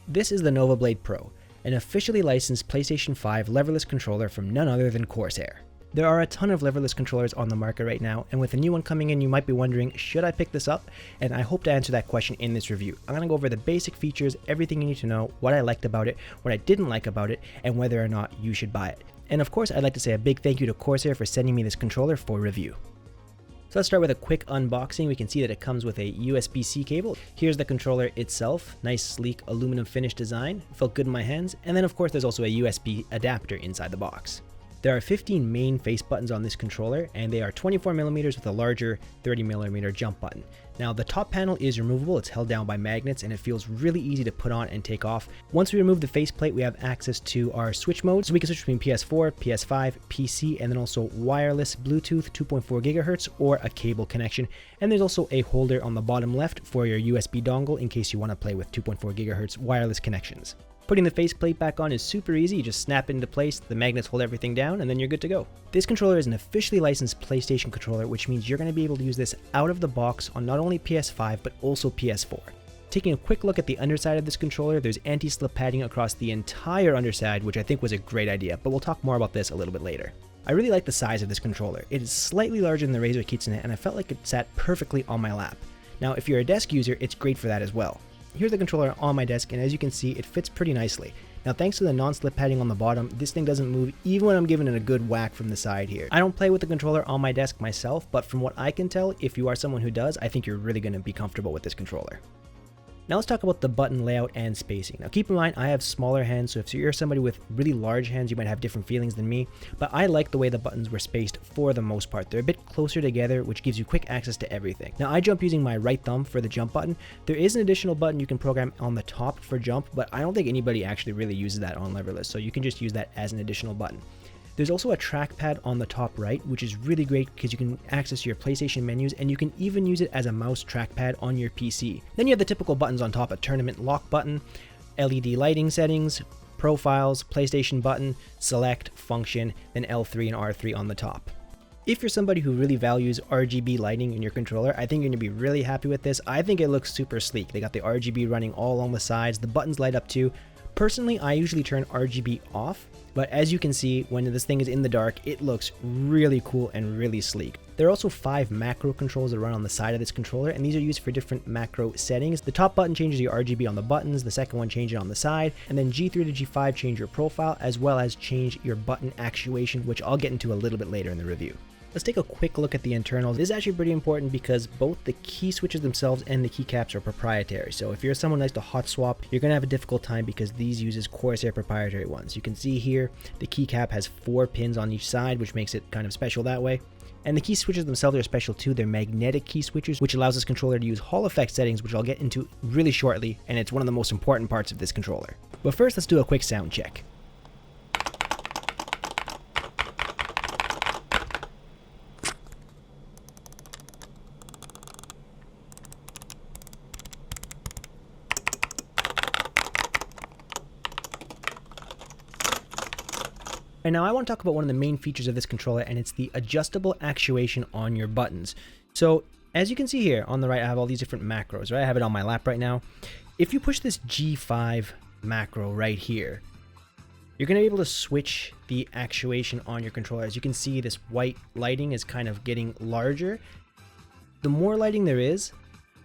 This is the Novablade Pro, an officially licensed PlayStation 5 leverless controller from none other than Corsair. There are a ton of leverless controllers on the market right now, and with a new one coming in, you might be wondering, should I pick this up? And I hope to answer that question in this review. I'm going to go over the basic features, everything you need to know, what I liked about it, what I didn't like about it, and whether or not you should buy it. And of course, I'd like to say a big thank you to Corsair for sending me this controller for review. So let's start with a quick unboxing. We can see that it comes with a USB-C cable. Here's the controller itself, nice sleek aluminum finish design, felt good in my hands, and then of course there's also a USB adapter inside the box. There are 15 main face buttons on this controller, and they are 24mm with a larger 30mm jump button. Now the top panel is removable, it's held down by magnets, and it feels really easy to put on and take off. Once we remove the faceplate, we have access to our switch modes, so we can switch between PS4, PS5, PC, and then also wireless, Bluetooth, 2.4 GHz, or a cable connection. And there's also a holder on the bottom left for your USB dongle in case you want to play with 2.4 GHz wireless connections. Putting the faceplate back on is super easy. You just snap it into place, the magnets hold everything down, and then you're good to go. This controller is an officially licensed PlayStation controller, which means you're going to be able to use this out of the box on not only PS5, but also PS4. Taking a quick look at the underside of this controller, there's anti-slip padding across the entire underside, which I think was a great idea, but we'll talk more about this a little bit later. I really like the size of this controller. It is slightly larger than the Razer Kitsune, and I felt like it sat perfectly on my lap. Now, if you're a desk user, it's great for that as well. Here's the controller on my desk, and as you can see, it fits pretty nicely. Now thanks to the non-slip padding on the bottom, this thing doesn't move even when I'm giving it a good whack from the side here. I don't play with the controller on my desk myself, but from what I can tell, if you are someone who does, I think you're really going to be comfortable with this controller. Now let's talk about the button layout and spacing. Now keep in mind, I have smaller hands, so if you're somebody with really large hands, you might have different feelings than me, but I like the way the buttons were spaced for the most part. They're a bit closer together, which gives you quick access to everything. Now I jump using my right thumb for the jump button. There is an additional button you can program on the top for jump, but I don't think anybody actually really uses that on Leverless, so you can just use that as an additional button. There's also a trackpad on the top right, which is really great because you can access your PlayStation menus, and you can even use it as a mouse trackpad on your PC. Then you have the typical buttons on top: a tournament lock button, LED lighting settings, profiles, PlayStation button, select, function, then L3 and R3 on the top. If you're somebody who really values RGB lighting in your controller, I think you're going to be really happy with this. I think it looks super sleek. They got the RGB running all along the sides, the buttons light up too. Personally, I usually turn RGB off, but as you can see, when this thing is in the dark, it looks really cool and really sleek. There are also 5 macro controls that run on the side of this controller, and these are used for different macro settings. The top button changes your RGB on the buttons, the second one changes it on the side, and then G3 to G5 change your profile, as well as change your button actuation, which I'll get into a little bit later in the review. Let's take a quick look at the internals. This is actually pretty important because both the key switches themselves and the keycaps are proprietary. So if you're someone who likes to hot swap, you're going to have a difficult time because these uses Corsair proprietary ones. You can see here the keycap has 4 pins on each side, which makes it kind of special that way. And the key switches themselves are special too. They're magnetic key switches, which allows this controller to use Hall effect settings, which I'll get into really shortly, and it's one of the most important parts of this controller. But first, let's do a quick sound check. And now I want to talk about one of the main features of this controller, and it's the adjustable actuation on your buttons. So as you can see here on the right, I have all these different macros, right? I have it on my lap right now. If you push this G5 macro right here, you're going to be able to switch the actuation on your controller. As you can see, this white lighting is kind of getting larger. The more lighting there is,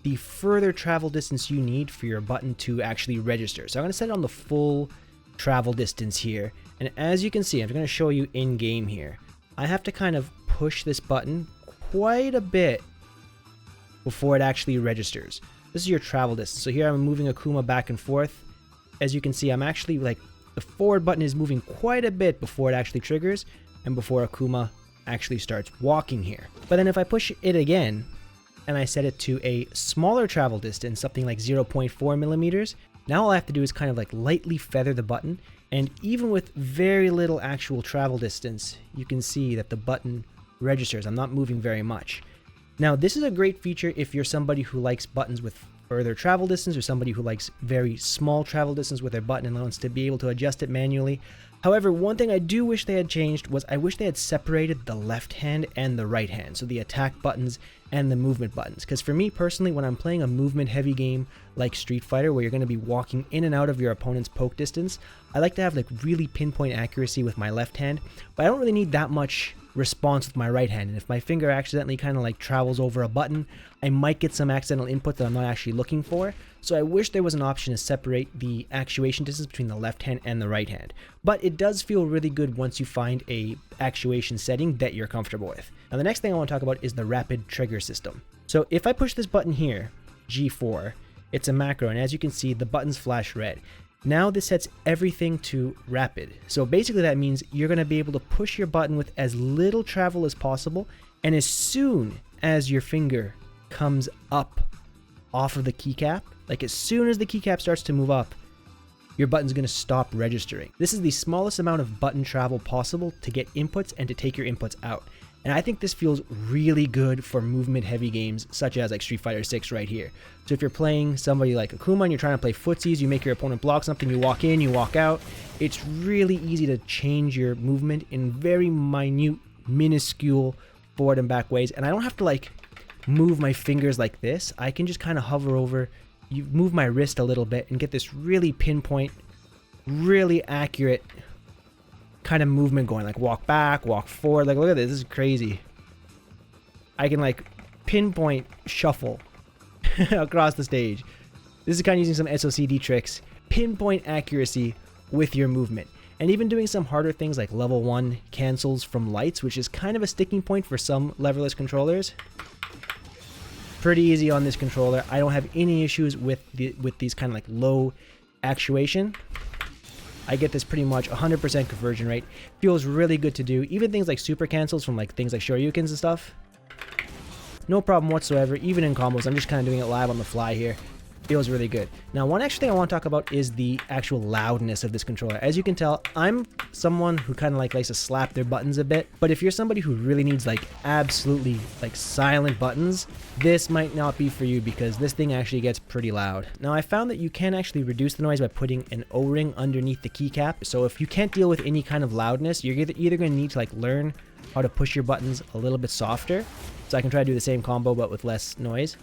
the further travel distance you need for your button to actually register. So I'm going to set it on the full travel distance here, and as you can see, I'm going to show you in game here. I have to kind of push this button quite a bit before it actually registers. This is your travel distance. So here I'm moving Akuma back and forth. As you can see, I'm actually like the forward button is moving quite a bit before it actually triggers and before Akuma actually starts walking here. But then if I push it again and I set it to a smaller travel distance, something like 0.4 millimeters, now all I have to do is kind of like lightly feather the button, and even with very little actual travel distance, you can see that the button registers. I'm not moving very much. Now this is a great feature if you're somebody who likes buttons with further travel distance or somebody who likes very small travel distance with their button and wants to be able to adjust it manually. However, one thing I do wish they had changed was I wish they had separated the left hand and the right hand, so the attack buttons and the movement buttons. Because for me personally, when I'm playing a movement heavy game like Street Fighter where you're going to be walking in and out of your opponent's poke distance, I like to have like really pinpoint accuracy with my left hand, but I don't really need that much response with my right hand. And if my finger accidentally kind of like travels over a button, I might get some accidental input that I'm not actually looking for. So I wish there was an option to separate the actuation distance between the left hand and the right hand. But it does feel really good once you find a actuation setting that you're comfortable with. Now the next thing I want to talk about is the rapid trigger system. So if I push this button here, G4, it's a macro, and as you can see, the buttons flash red. Now this sets everything to rapid. So basically that means you're going to be able to push your button with as little travel as possible, and as soon as your finger comes up off of the keycap, like as soon as the keycap starts to move up, your button's going to stop registering. This is the smallest amount of button travel possible to get inputs and to take your inputs out. And I think this feels really good for movement heavy games such as like Street Fighter 6 right here. So if you're playing somebody like Akuma and you're trying to play footsies, you make your opponent block something, you walk in, you walk out, it's really easy to change your movement in very minute, minuscule forward and back ways. And I don't have to like move my fingers like this. I can just kind of hover over, you move my wrist a little bit and get this really pinpoint, really accurate kind of movement going, like walk back, walk forward. Like look at this is crazy. I can like pinpoint shuffle across the stage. This is kind of using some SOCD tricks, pinpoint accuracy with your movement, and even doing some harder things like level 1 cancels from lights, which is kind of a sticking point for some leverless controllers. Pretty easy on this controller. I don't have any issues with these kind of like low actuation. I get this pretty much 100% conversion rate. Feels really good to do. Even things like super cancels from like things like Shoryukens and stuff. No problem whatsoever. Even in combos, I'm just kind of doing it live on the fly here. Feels really good. Now, one extra thing I want to talk about is the actual loudness of this controller. As you can tell, I'm someone who kind of like likes to slap their buttons a bit. But if you're somebody who really needs like absolutely like silent buttons, this might not be for you because this thing actually gets pretty loud. Now, I found that you can actually reduce the noise by putting an O-ring underneath the keycap. So if you can't deal with any kind of loudness, you're either going to need to like learn how to push your buttons a little bit softer. So I can try to do the same combo but with less noise.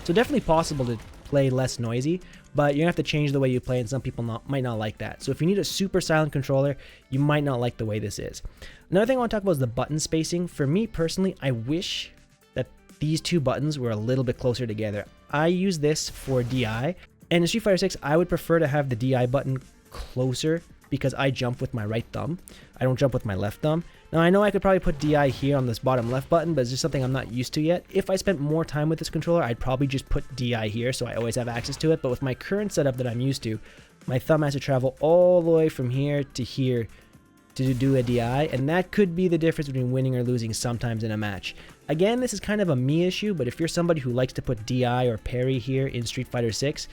So definitely possible to play less noisy, but you're gonna have to change the way you play, and some people might not like that. So if you need a super silent controller, you might not like the way this is. Another thing I want to talk about is the button spacing. For me personally, I wish that these two buttons were a little bit closer together. I use this for DI, and in Street Fighter 6, I would prefer to have the DI button closer because I jump with my right thumb. I don't jump with my left thumb. Now I know I could probably put DI here on this bottom left button, but it's just something I'm not used to yet. If I spent more time with this controller, I'd probably just put DI here so I always have access to it. But with my current setup that I'm used to, my thumb has to travel all the way from here to do a DI, and that could be the difference between winning or losing sometimes in a match. Again, this is kind of a me issue, but if you're somebody who likes to put DI or parry here in Street Fighter 6,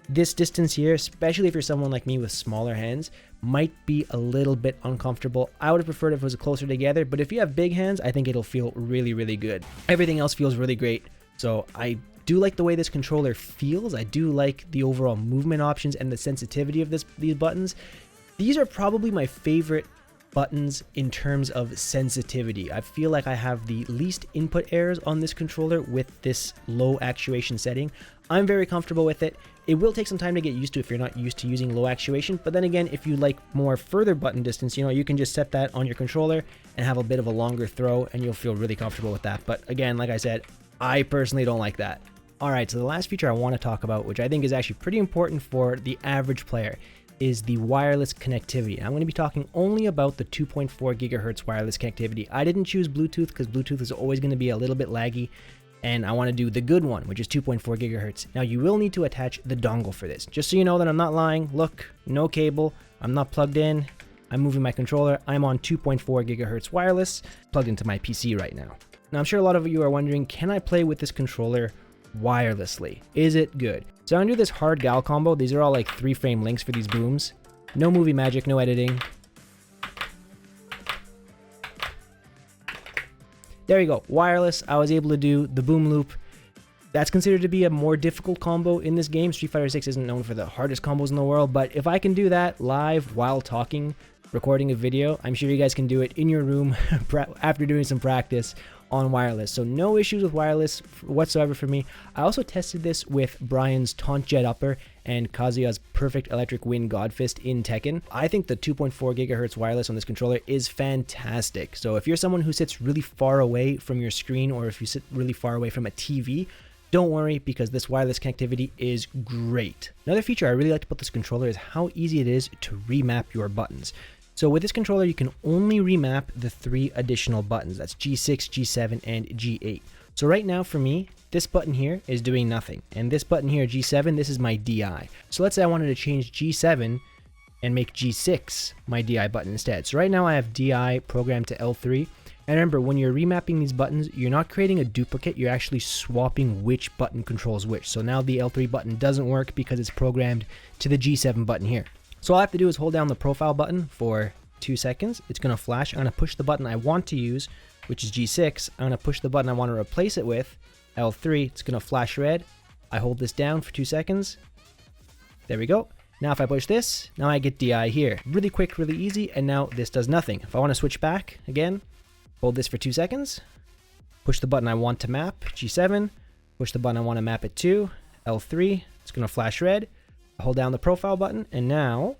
this distance here, especially if you're someone like me with smaller hands, might be a little bit uncomfortable. I would have preferred if it was closer together, but if you have big hands, I think it'll feel really, really good. Everything else feels really great. So I do like the way this controller feels. I do like the overall movement options and the sensitivity of these buttons. These are probably my favorite buttons in terms of sensitivity. I feel like I have the least input errors on this controller with this low actuation setting. I'm very comfortable with it. It will take some time to get used to if you're not used to using low actuation, but then again, if you like more further button distance, you can just set that on your controller and have a bit of a longer throw and you'll feel really comfortable with that. But again, like I said, I personally don't like that. Alright, so the last feature I want to talk about, which I think is actually pretty important for the average player, is the wireless connectivity. I'm going to be talking only about the 2.4 gigahertz wireless connectivity. I didn't choose Bluetooth because Bluetooth is always going to be a little bit laggy, and I want to do the good one, which is 2.4 gigahertz. Now you will need to attach the dongle for this. Just so you know that I'm not lying, look, no cable, I'm not plugged in, I'm moving my controller, I'm on 2.4 gigahertz wireless, plugged into my PC right now. Now I'm sure a lot of you are wondering, can I play with this controller wirelessly? Is it good? So I'm gonna do this hard gal combo. These are all like 3-frame links for these booms. No movie magic, no editing. there you go, wireless. I was able to do the boom loop. That's considered to be a more difficult combo in this game. Street Fighter 6 isn't known for the hardest combos in the world, but if I can do that live while talking, recording a video, I'm sure you guys can do it in your room after doing some practice on wireless. So no issues with wireless whatsoever for me. I also tested this with Brian's Taunt Jet Upper and Kazuya's Perfect Electric Wind Godfist in Tekken. I think the 2.4 gigahertz wireless on this controller is fantastic. So if you're someone who sits really far away from your screen, or if you sit really far away from a TV, don't worry, because this wireless connectivity is great. Another feature I really like about this controller is how easy it is to remap your buttons. So with this controller, you can only remap the 3 additional buttons. That's G6, G7, and G8. So right now for me, this button here is doing nothing. And this button here, G7, this is my DI. So let's say I wanted to change G7 and make G6 my DI button instead. So right now I have DI programmed to L3. And remember, when you're remapping these buttons, you're not creating a duplicate, you're actually swapping which button controls which. So now the L3 button doesn't work because it's programmed to the G7 button here. So all I have to do is hold down the profile button for 2 seconds. It's going to flash. I'm going to push the button I want to use, which is G6. I'm going to push the button I want to replace it with, L3. It's going to flash red. I hold this down for 2 seconds. There we go. Now if I push this, now I get DI here. Really quick, really easy, and now this does nothing. If I want to switch back, again, hold this for 2 seconds. Push the button I want to map, G7. Push the button I want to map it to, L3. It's going to flash red. Hold down the profile button, and now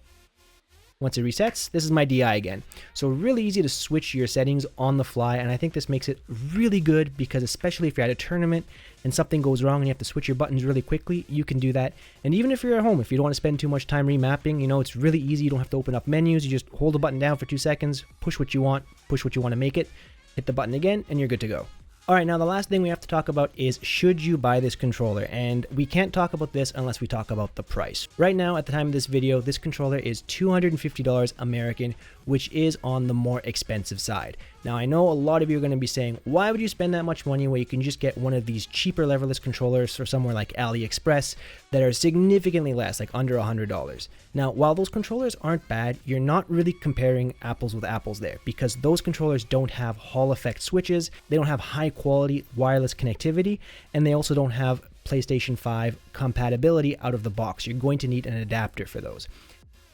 once it resets, this is my DI again. So really easy to switch your settings on the fly, and I think this makes it really good because especially if you're at a tournament and something goes wrong and you have to switch your buttons really quickly, you can do that. And even if you're at home, if you don't want to spend too much time remapping, you know, it's really easy. You don't have to open up menus. You just hold the button down for 2 seconds, push what you want to make it, hit the button again, and you're good to go. Alright, now the last thing we have to talk about is, should you buy this controller? And we can't talk about this unless we talk about the price. Right now, at the time of this video, this controller is $250 American, which is on the more expensive side. Now, I know a lot of you are going to be saying, why would you spend that much money when you can just get one of these cheaper leverless controllers for somewhere like AliExpress that are significantly less, like under $100? Now, while those controllers aren't bad, you're not really comparing apples with apples there, because those controllers don't have Hall effect switches, they don't have high quality wireless connectivity, and they also don't have PlayStation 5 compatibility out of the box. You're going to need an adapter for those.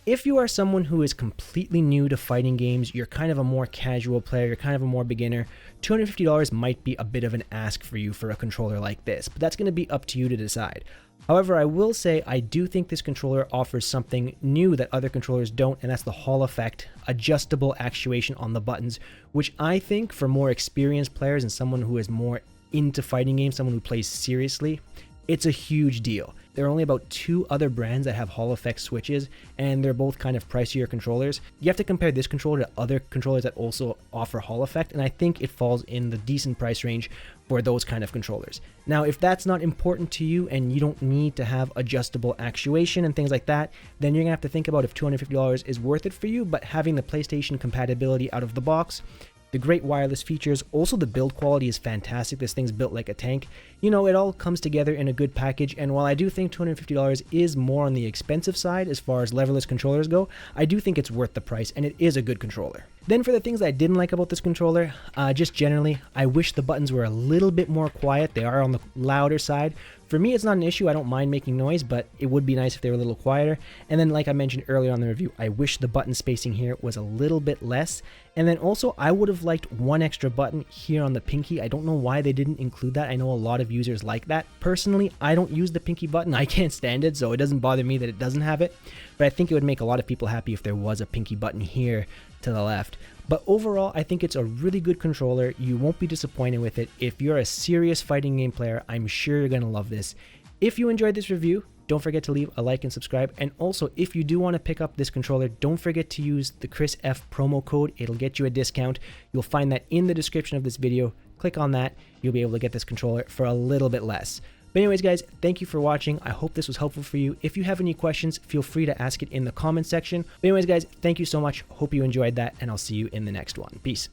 If you are someone who is completely new to fighting games, you're kind of a more casual player, you're kind of a more beginner, $250 might be a bit of an ask for you for a controller like this, but that's going to be up to you to decide. However, I will say I do think this controller offers something new that other controllers don't, and that's the Hall effect adjustable actuation on the buttons, which I think for more experienced players and someone who is more into fighting games, someone who plays seriously, it's a huge deal. There are only about 2 other brands that have Hall effect switches, and they're both kind of pricier controllers. You have to compare this controller to other controllers that also offer Hall effect, and I think it falls in the decent price range for those kind of controllers. Now, if that's not important to you and you don't need to have adjustable actuation and things like that, then you're gonna have to think about if $250 is worth it for you. But having the PlayStation compatibility out of the box, the great wireless features, also the build quality is fantastic. This thing's built like a tank. You know, it all comes together in a good package, and while I do think $250 is more on the expensive side as far as leverless controllers go, I do think it's worth the price, and it is a good controller. Then for the things I didn't like about this controller, just generally, I wish the buttons were a little bit more quiet. They are on the louder side. For me, it's not an issue. I don't mind making noise, but it would be nice if they were a little quieter. And then, like I mentioned earlier on the review, I wish the button spacing here was a little bit less. And then also, I would have liked one extra button here on the pinky. I don't know why they didn't include that. I know a lot of users like that. Personally, I don't use the pinky button. I can't stand it, so it doesn't bother me that it doesn't have it. But I think it would make a lot of people happy if there was a pinky button here to the left. But overall, I think it's a really good controller. You won't be disappointed with it. If you're a serious fighting game player, I'm sure you're going to love this. If you enjoyed this review, don't forget to leave a like and subscribe. And also, if you do want to pick up this controller, don't forget to use the Chris F promo code. It'll get you a discount. You'll find that in the description of this video. Click on that. You'll be able to get this controller for a little bit less. But anyways, guys, thank you for watching. I hope this was helpful for you. If you have any questions, feel free to ask it in the comments section. But anyways, guys, thank you so much. Hope you enjoyed that, and I'll see you in the next one. Peace.